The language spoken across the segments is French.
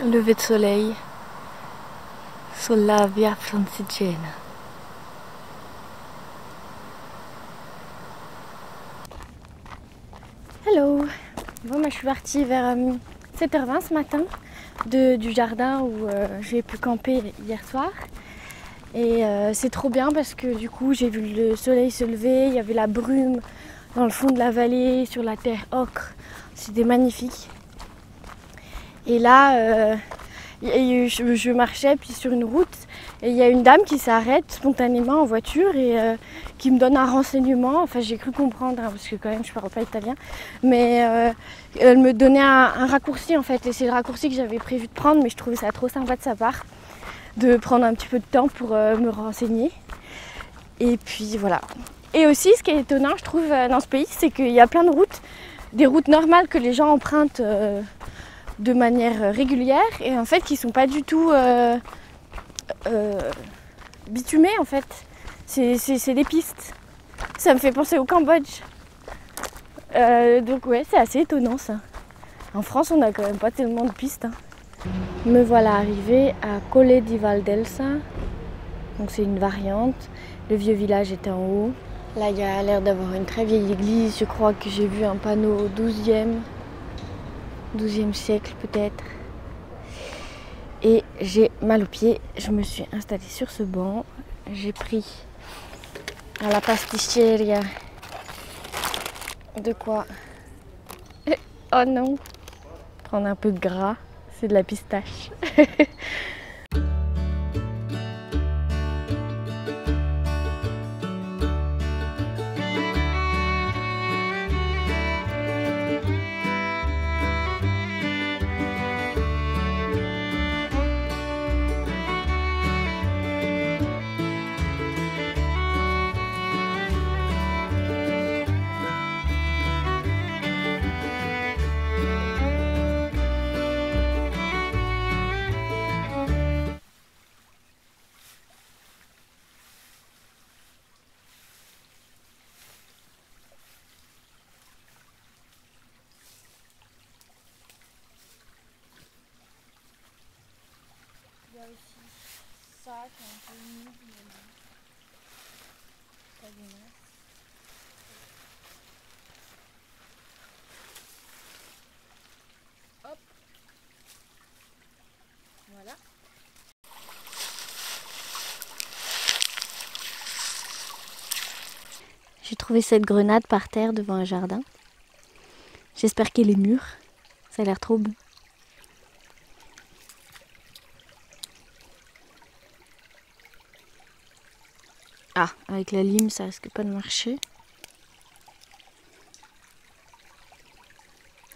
Lever de soleil sur la Via Francigena. Hello. Bon, je suis partie vers 7h20 ce matin du jardin où j'ai pu camper hier soir. Et c'est trop bien parce que du coup j'ai vu le soleil se lever, il y avait la brume dans le fond de la vallée, sur la terre ocre. C'était magnifique. Et là, je marchais puis sur une route et il y a une dame qui s'arrête spontanément en voiture et qui me donne un renseignement. Enfin, j'ai cru comprendre parce que quand même je parle pas italien, mais elle me donnait un raccourci en fait. Et c'est le raccourci que j'avais prévu de prendre, mais je trouvais ça trop sympa de sa part de prendre un petit peu de temps pour me renseigner. Et puis voilà. Et aussi, ce qui est étonnant, je trouve, dans ce pays, c'est qu'il y a plein de routes, des routes normales que les gens empruntent de manière régulière et en fait qui sont pas du tout bitumées en fait. C'est des pistes. Ça me fait penser au Cambodge. Donc ouais, c'est assez étonnant ça. En France, on a quand même pas tellement de pistes. Hein. Me voilà arrivée à Colle di Valdelsa. Donc c'est une variante. Le vieux village est en haut. Là, il y a l'air d'avoir une très vieille église. Je crois que j'ai vu un panneau 12e siècle peut-être. Et j'ai mal aux pieds. Je me suis installée sur ce banc. J'ai pris à la pasticceria de quoi. Oh non! Prendre un peu de gras. C'est de la pistache. Il y a aussi ça qui est un peu humide, mais pas des masses. Hop. Voilà. J'ai trouvé cette grenade par terre devant un jardin. J'espère qu'elle est mûre. Ça a l'air trop bon. Ah, avec la lime, ça risque pas de marcher.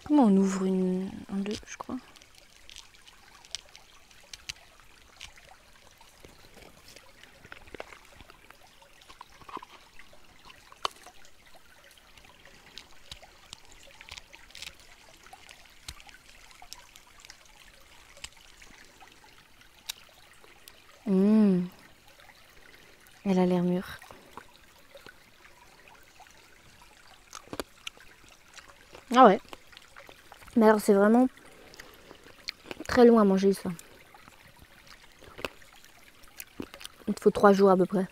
Comment on ouvre en deux, je crois. Elle a l'air mûre. Ah ouais. Mais alors c'est vraiment très long à manger ça. Il te faut 3 jours à peu près.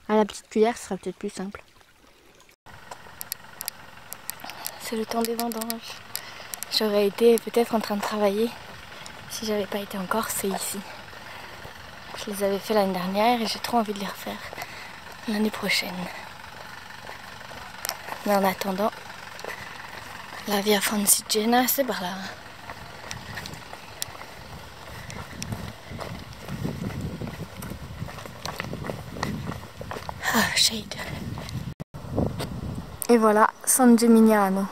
À la petite cuillère, ce sera peut-être plus simple. C'est le temps des vendanges. J'aurais été peut-être en train de travailler si j'avais pas été en Corse, c'est ici. Je les avais fait l'année dernière et j'ai trop envie de les refaire l'année prochaine. Mais en attendant, la Via Francigena, c'est par là. Ah, shade. Et voilà, San Gimignano,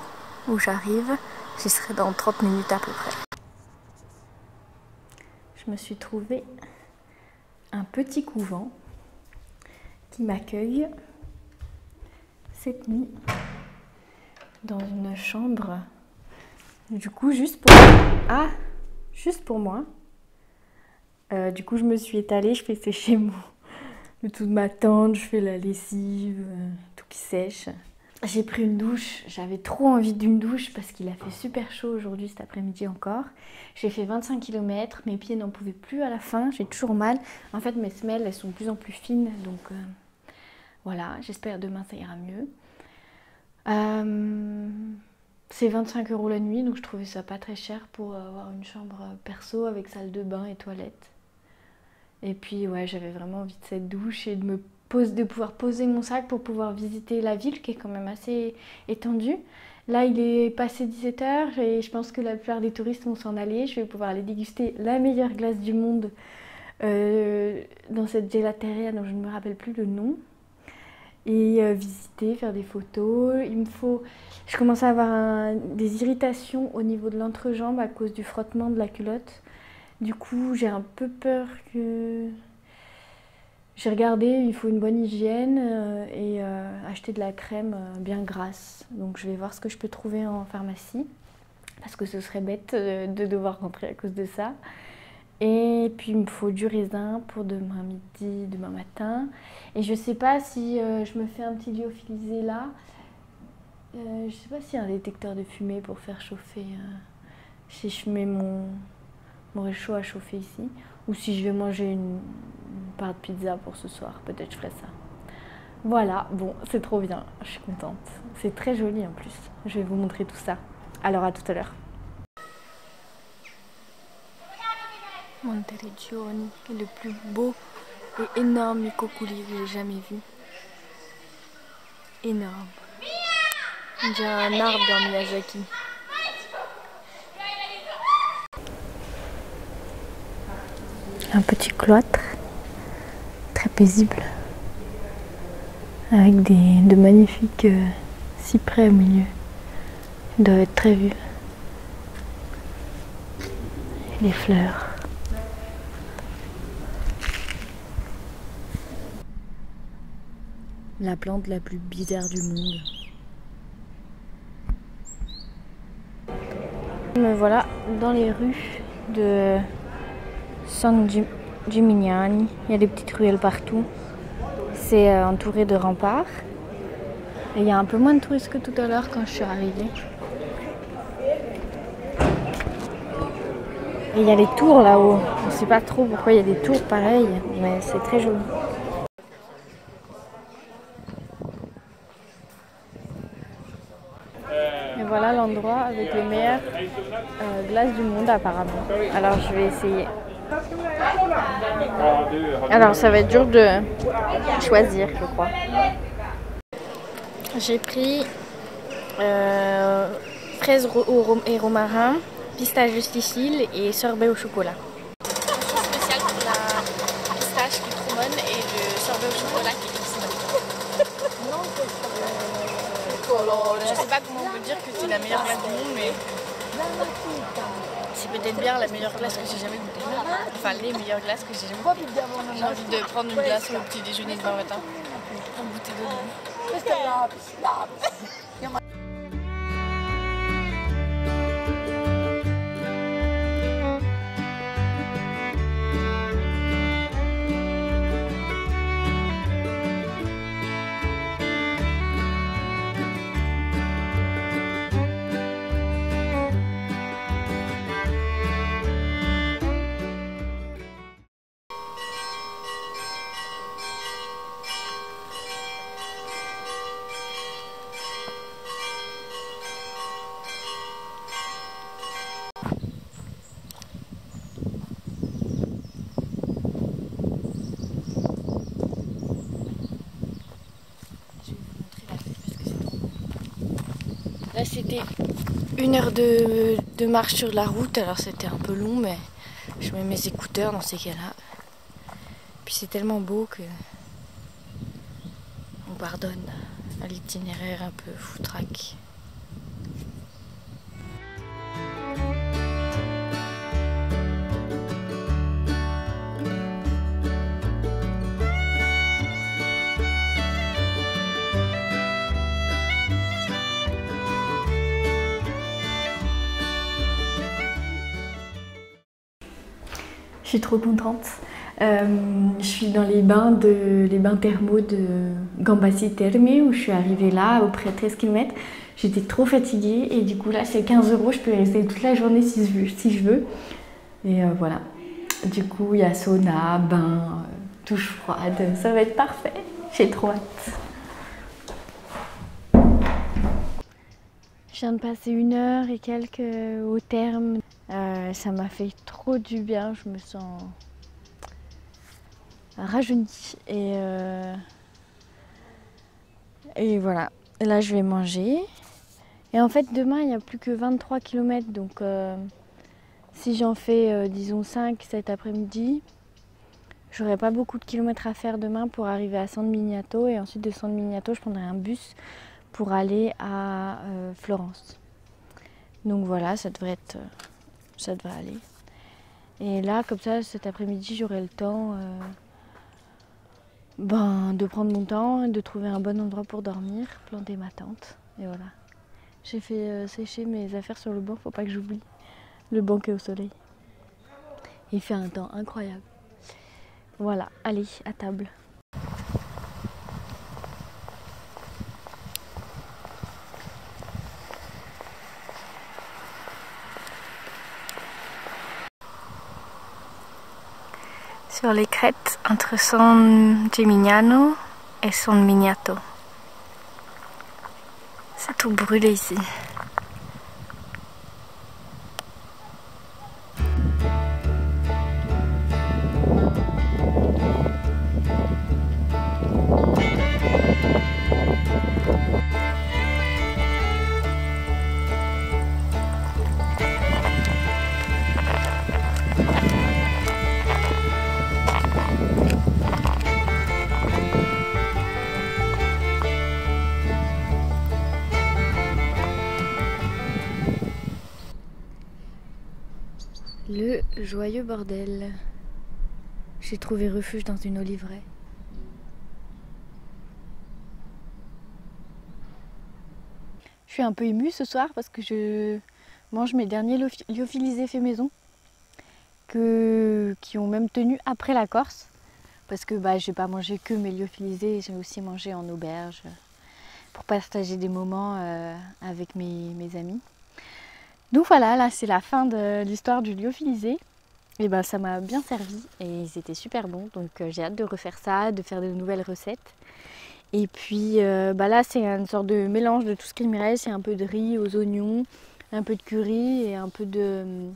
où j'arrive. J'y serai dans 30 minutes à peu près. Je me suis trouvé un petit couvent qui m'accueille cette nuit dans une chambre. Du coup, juste pour moi. Du coup, je me suis étalée, je fais sécher le tout de ma tente, je fais la lessive, tout qui sèche. J'ai pris une douche, j'avais trop envie d'une douche parce qu'il a fait super chaud aujourd'hui cet après-midi encore. J'ai fait 25 km, mes pieds n'en pouvaient plus à la fin, j'ai toujours mal. En fait mes semelles elles sont de plus en plus fines donc voilà, j'espère demain ça ira mieux. C'est 25 € la nuit donc je trouvais ça pas très cher pour avoir une chambre perso avec salle de bain et toilette. Et puis ouais, j'avais vraiment envie de cette douche et de pouvoir poser mon sac pour pouvoir visiter la ville qui est quand même assez étendue. Là, il est passé 17 h et je pense que la plupart des touristes vont s'en aller. Je vais pouvoir aller déguster la meilleure glace du monde dans cette gelateria dont je ne me rappelle plus le nom. Et visiter, faire des photos. Je commence à avoir des irritations au niveau de l'entrejambe à cause du frottement de la culotte. Du coup, j'ai un peu peur que... J'ai regardé, il faut une bonne hygiène et acheter de la crème bien grasse. Donc je vais voir ce que je peux trouver en pharmacie. Parce que ce serait bête de devoir rentrer à cause de ça. Et puis il me faut du raisin pour demain midi, demain matin. Et je sais pas si je me fais un petit lyophilisé là. Je sais pas s'il y a un détecteur de fumée pour faire chauffer. Si je mets mon réchaud à chauffer ici. Ou si je vais manger une part de pizza pour ce soir, peut-être je ferai ça. Voilà, bon, c'est trop bien, je suis contente. C'est très joli en plus. Je vais vous montrer tout ça. Alors à tout à l'heure. Monteregioni est le plus beau et énorme micocoulier que j'ai jamais vu. Énorme. On dirait un arbre dans Miyazaki. Un petit cloître, très paisible, avec de magnifiques cyprès au milieu. Ils doivent être très vus. Et les fleurs. La plante la plus bizarre du monde. Me voilà dans les rues de San Gimignani. Il y a des petites ruelles partout. C'est entouré de remparts. Et il y a un peu moins de touristes que tout à l'heure quand je suis arrivée. Et il y a les tours là-haut. On ne sait pas trop pourquoi il y a des tours pareilles, mais c'est très joli. Et voilà l'endroit avec les meilleures glaces du monde apparemment. Alors je vais essayer. Alors ça va être dur de choisir, je crois. J'ai pris fraises et romarin, pistache de Sicile et sorbet au chocolat. Spécial pour la pistache qui est trop bonne et le sorbet au chocolat qui est excellent. Je sais pas comment on peut dire que c'est la meilleure glace du monde, mais c'est peut-être bien la meilleure glace que j'ai jamais goûtée. Enfin, les meilleures glaces que j'ai jamais goûtées. J'ai envie de prendre une glace au petit déjeuner demain matin pour goûter de l'eau. Là c'était 1 heure de marche sur la route, alors c'était un peu long, mais je mets mes écouteurs dans ces cas-là. Puis c'est tellement beau que on pardonne à l'itinéraire un peu foutraque. Je suis trop contente. Je suis dans les bains thermaux de Gambassi Terme où je suis arrivée là, à peu près 13 km. J'étais trop fatiguée et du coup là c'est 15 €, je peux y rester toute la journée si je veux. Et voilà. Du coup il y a sauna, bain, douche froide, ça va être parfait. J'ai trop hâte. Je viens de passer 1 heure et quelques au terme. Ça m'a fait trop du bien, je me sens rajeunie et voilà. Là je vais manger. Et en fait demain il n'y a plus que 23 km donc si j'en fais disons 5 cet après-midi, j'aurai pas beaucoup de kilomètres à faire demain pour arriver à San Miniato et ensuite de San Miniato je prendrai un bus pour aller à Florence. Donc voilà, ça devrait aller. Et là, comme ça, cet après-midi, j'aurai le temps de prendre mon temps, de trouver un bon endroit pour dormir, planter ma tente. Et voilà. J'ai fait sécher mes affaires sur le banc, faut pas que j'oublie. Le banc qui est au soleil. Il fait un temps incroyable. Voilà, allez, à table. Sur les crêtes entre San Gimignano et San Miniato. C'est tout brûlé ici. Le joyeux bordel. J'ai trouvé refuge dans une oliveraie. Je suis un peu émue ce soir parce que je mange mes derniers lyophilisés faits maison qui ont même tenu après la Corse parce que j'ai pas mangé que mes lyophilisés, j'ai aussi mangé en auberge pour partager des moments avec mes amis. Donc voilà, là c'est la fin de l'histoire du lyophilisé. Et ça m'a bien servi et ils étaient super bons, donc j'ai hâte de refaire ça, de faire de nouvelles recettes. Et puis là c'est une sorte de mélange de tout ce qu'il me reste, il y a un peu de riz aux oignons, un peu de curry et un peu de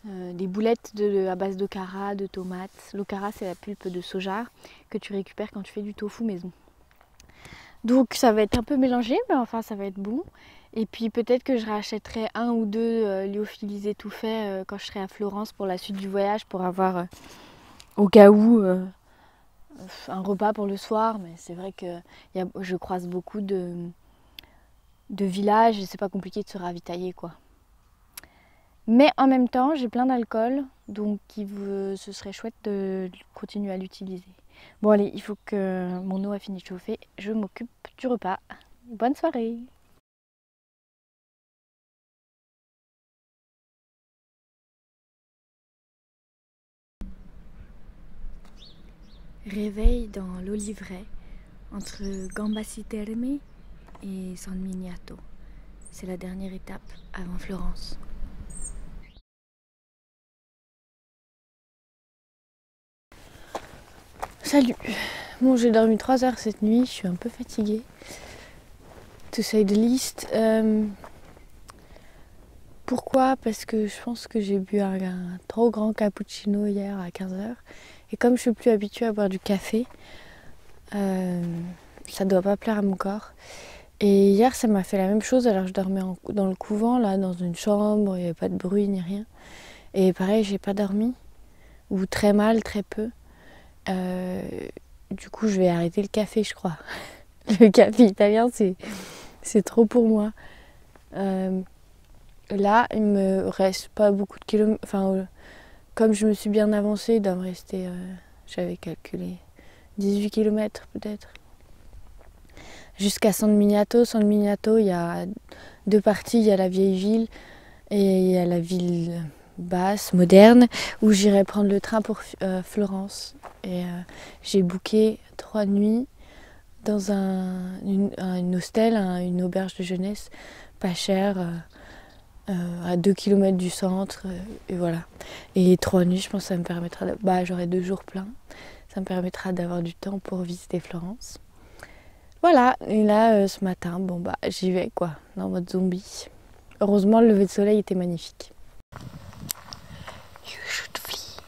des boulettes à base d'okara, de tomates. L'okara c'est la pulpe de soja que tu récupères quand tu fais du tofu maison. Donc ça va être un peu mélangé, mais enfin ça va être bon. Et puis peut-être que je rachèterai 1 ou 2 lyophilisés tout faits quand je serai à Florence pour la suite du voyage, pour avoir au cas où un repas pour le soir. Mais c'est vrai que je croise beaucoup de villages et c'est pas compliqué de se ravitailler quoi. Mais en même temps j'ai plein d'alcool, donc ce serait chouette de continuer à l'utiliser. Bon allez, il faut que mon eau a fini de chauffer, je m'occupe du repas. Bonne soirée! Réveil dans l'oliveraie entre Gambassi Terme et San Miniato. C'est la dernière étape avant Florence. Salut! Bon, j'ai dormi 3 heures cette nuit, je suis un peu fatiguée. To say the least. Pourquoi? Parce que je pense que j'ai bu un trop grand cappuccino hier à 15 heures. Et comme je suis plus habituée à boire du café, ça doit pas plaire à mon corps. Et hier ça m'a fait la même chose, alors je dormais dans le couvent, là, dans une chambre, il n'y avait pas de bruit ni rien. Et pareil, j'ai pas dormi, ou très mal, très peu. Du coup je vais arrêter le café je crois. Le café italien c'est trop pour moi. Là il me reste pas beaucoup de kilomètres, enfin comme je me suis bien avancée, il doit me rester, j'avais calculé, 18 km peut-être. Jusqu'à San Miniato. San Miniato, il y a 2 parties, il y a la vieille ville et il y a la ville basse, moderne, où j'irai prendre le train pour Florence. Et j'ai booké 3 nuits dans une hostel, une auberge de jeunesse, pas cher, à 2 km du centre, et voilà. Et 3 nuits, je pense que ça me permettra, j'aurai 2 jours pleins, ça me permettra d'avoir du temps pour visiter Florence. Voilà, et là, ce matin, j'y vais quoi, dans mode zombie. Heureusement, le lever de soleil était magnifique. You should flee.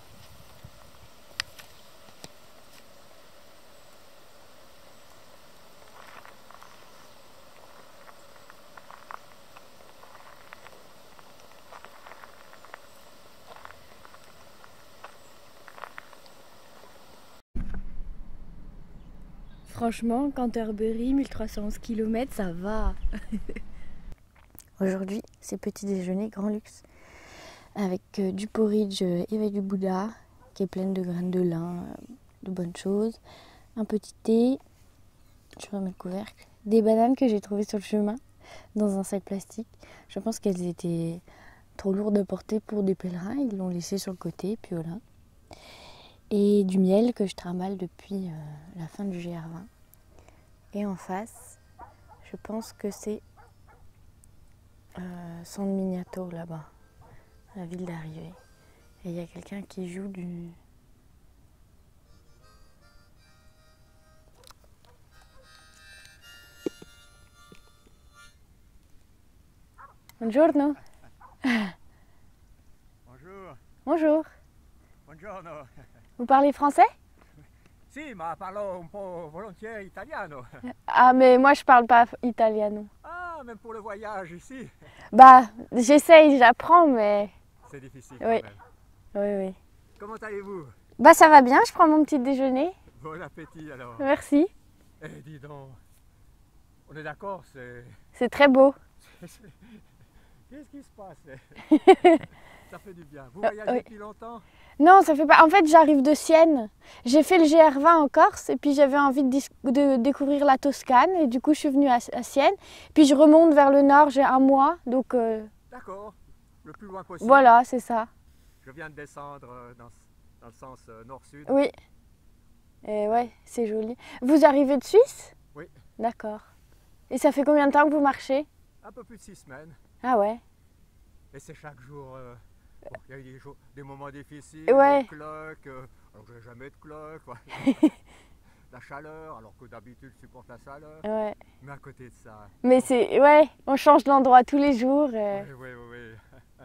Franchement, Canterbury, 1311 km, ça va. Aujourd'hui, c'est petit déjeuner grand luxe avec du porridge éveil du Bouddha qui est pleine de graines de lin, de bonnes choses, un petit thé, je remets le couvercle, des bananes que j'ai trouvées sur le chemin dans un sac plastique. Je pense qu'elles étaient trop lourdes à porter pour des pèlerins, ils l'ont laissé sur le côté, puis voilà. Et du miel que je trimballe depuis la fin du GR20. Et en face, je pense que c'est San Miniato là-bas, la ville d'arrivée. Et il y a quelqu'un qui joue du... Buongiorno. Bonjour. Bonjour. Buongiorno. Vous parlez français? Sì, ma parlo un po' volontiers italiano. Ah, mais moi je parle pas italiano. Ah, même pour le voyage ici. J'essaye, j'apprends, mais... C'est difficile Oui. quand même. Oui. Comment allez-vous? Ça va bien, je prends mon petit déjeuner. Bon appétit alors. Merci. Eh, dis donc, on est d'accord, C'est très beau. Qu'est-ce qui se passe? Ça fait du bien. Vous voyagez Oui. depuis longtemps? Non, ça fait pas... En fait, j'arrive de Sienne. J'ai fait le GR20 en Corse et puis j'avais envie de découvrir la Toscane et du coup, je suis venue à Sienne. Puis je remonte vers le nord, j'ai 1 mois, donc... D'accord, le plus loin possible. Voilà, c'est ça. Je viens de descendre dans le sens nord-sud. Oui. Et ouais, c'est joli. Vous arrivez de Suisse? Oui. D'accord. Et ça fait combien de temps que vous marchez? Un peu plus de 6 semaines. Ah ouais. Et c'est chaque jour... il y a eu des moments difficiles, Ouais. des cloques, alors que j'ai jamais de cloques, quoi. La chaleur, alors que d'habitude je supporte la chaleur, Ouais. mais à côté de ça... Mais c'est... Ouais, on change d'endroit tous les jours. Oui.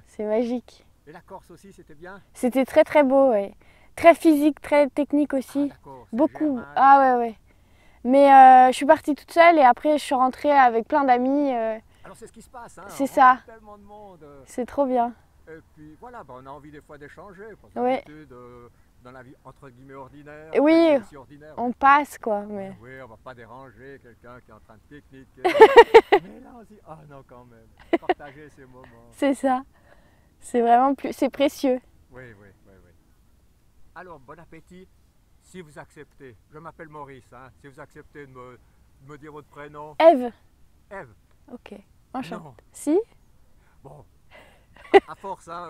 C'est magique. Et la Corse aussi, c'était bien? C'était très très beau, ouais. Très physique, très technique aussi. Ah, d'accord, c'est Beaucoup. germain. Ah ouais. Mais je suis partie toute seule et après je suis rentrée avec plein d'amis. Alors c'est ce qui se passe, hein. C'est On ça. rencontre tellement de monde. C'est trop bien. Et puis voilà, on a envie des fois d'échanger, parce Ouais. d'habitude, dans la vie entre guillemets ordinaire, Oui, c'est aussi ordinaire. on passe quoi. Mais... Oui, on va pas déranger quelqu'un qui est en train de pique-niquer. Mais là on se dit, ah non quand même, partager ces moments. C'est ça. C'est vraiment plus... C'est précieux. Oui. Alors, bon appétit, si vous acceptez. Je m'appelle Maurice, hein. Si vous acceptez de me dire votre prénom. Ève. Ève. Ok. Enchantée. Non. Si? Bon, à force, hein,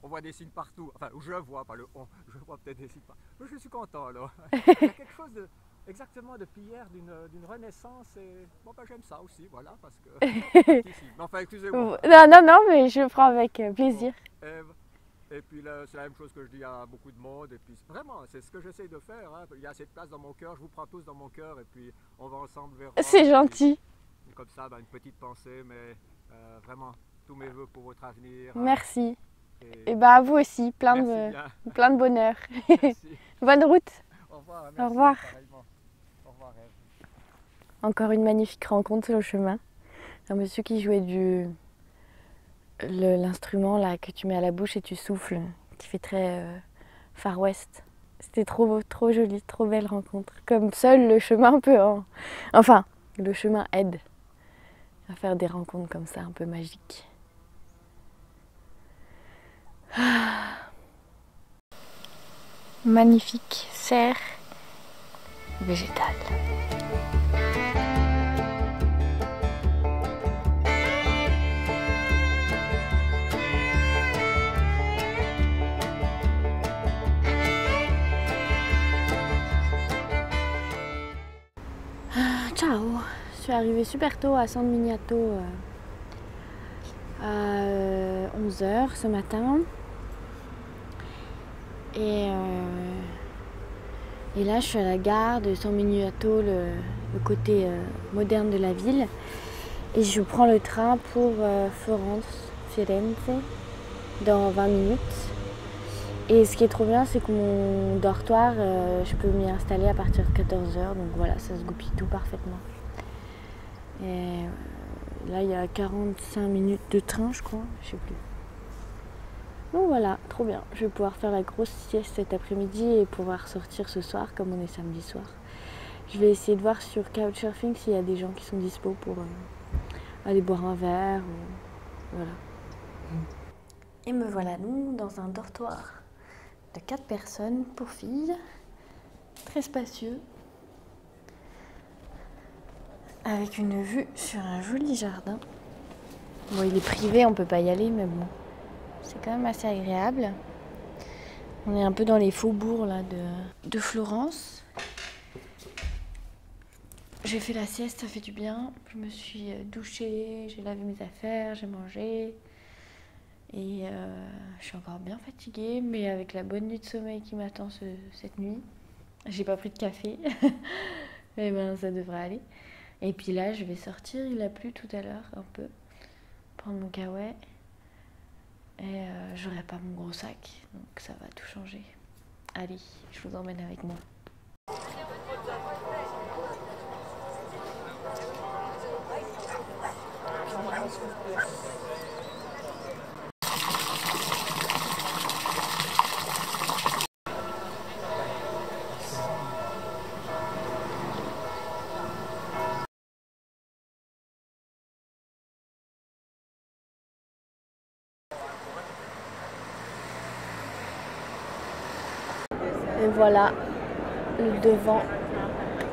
on voit des signes partout. Enfin, je vois, pas le on, je vois peut-être des signes partout. Mais je suis content alors. Il y a quelque chose de, exactement depuis hier d'une renaissance et j'aime ça aussi, voilà, parce que... ici. Mais enfin, excusez-moi. Non, mais je prends avec plaisir. Bon, Ève. Et puis là, c'est la même chose que je dis à beaucoup de monde. Et puis vraiment, c'est ce que j'essaie de faire. Hein. Il y a assez de place dans mon cœur. Je vous prends tous dans mon cœur. Et puis on va ensemble vers. C'est gentil. Et comme ça, une petite pensée, mais vraiment tous mes voeux pour votre avenir. Merci. Et à vous aussi. Plein de bonheur. Bonne route. Au revoir. Au revoir. Au revoir, Ève. Encore une magnifique rencontre sur le chemin. Un monsieur qui jouait l'instrument là que tu mets à la bouche et tu souffles, qui fait très Far West. C'était trop joli, trop belle rencontre. Comme seul le chemin peut Enfin, le chemin aide à faire des rencontres comme ça, un peu magiques. Magnifique serre végétale. Ciao, je suis arrivée super tôt à San Miniato à 11 h ce matin. Et là, je suis à la gare de San Miniato, le côté moderne de la ville. Et je prends le train pour Firenze dans 20 minutes. Et ce qui est trop bien, c'est que mon dortoir, je peux m'y installer à partir de 14 h. Donc voilà, ça se goupille tout parfaitement. Et là, il y a 45 minutes de train, je crois, je sais plus. Donc voilà, trop bien. Je vais pouvoir faire la grosse sieste cet après-midi et pouvoir sortir ce soir, comme on est samedi soir. Je vais essayer de voir sur Couchsurfing s'il y a des gens qui sont dispo pour aller boire un verre. Voilà. Et me voilà donc dans un dortoir de 4 personnes pour filles, très spacieux, avec une vue sur un joli jardin. Bon, il est privé, on peut pas y aller, mais bon, c'est quand même assez agréable. On est un peu dans les faubourgs là, de Florence. J'ai fait la sieste, ça fait du bien. Je me suis douchée, j'ai lavé mes affaires, j'ai mangé. Et je suis encore bien fatiguée, mais avec la bonne nuit de sommeil qui m'attend cette nuit, j'ai pas pris de café, mais ben ça devrait aller. Et puis là, je vais sortir, il a plu tout à l'heure un peu, prendre mon kawaii, et j'aurai pas mon gros sac, donc ça va tout changer. Allez, je vous emmène avec moi. Et voilà le devant,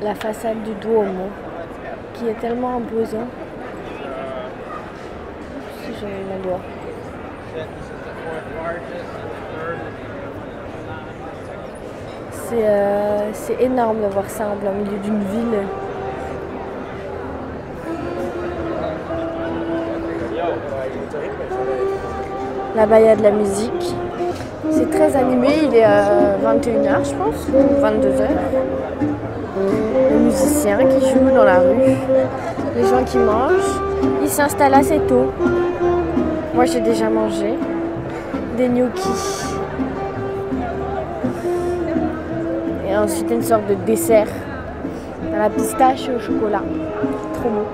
la façade du Duomo, qui est tellement imposant. Si j'ai ma doigt. C'est énorme de voir ça en plein milieu d'une ville. Là-bas, il y a de la musique. C'est très animé, il est 21 h je pense, ou 22 h. Les musiciens qui jouent dans la rue, les gens qui mangent, ils s'installent assez tôt. Moi j'ai déjà mangé des gnocchis. Et ensuite une sorte de dessert à la pistache et au chocolat. Trop bon.